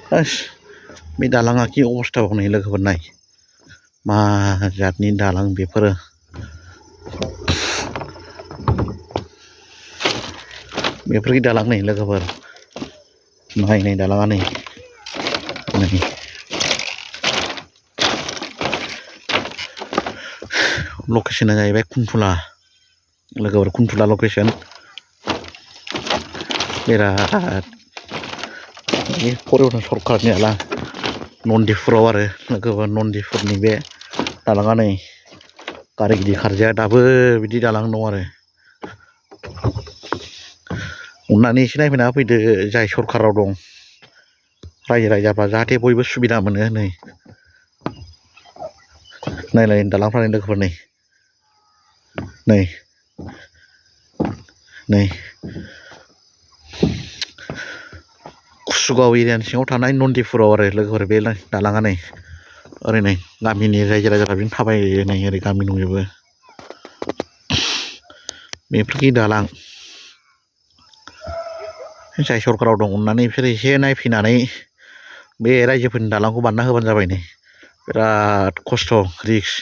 बे दालाङा कि अबस्थायाव नै लोगोफोर नाय मा जातनि दालां बेफोरो बेफोरखि दालां नै लोगोफोर नाय दालाङा नै लकेसना जाहैबाय कुनथुला लोगोफोर कुनथुला लकेसन बिराद बे परिबहन सरखारनि दालां नन्दिफुराव आरो लोगोफोर नन्दिफुरनि बे दालाङा नै गारि गिदिर खारजाया दाबो बिदि दालां दं आरो अननानै एसे नायफैना होफैदो जाय सरखाराव दं रायजो राजाफ्रा जाहाथे बयबो सुबिदा मोनो नायलाय दालांफ्रा नै लोगोफोर नै कुसुगाव एरियानि सिङाव थानाय नन्दिफुराव आरो लोगोफोर बे दालाङा नै ओरै नै गामिनि रायजो राजाफ्रा बिदिनो थाबायो नै ओरै गामि दंजोबो बेफोरखि दालां जाय सरखाराव दं अननानै बिसोर एसे नायफैनानै बे रायजोफोरनि दालांखौ बानायना होबानो जाबाय नै बिराद खस्थ' रिक्स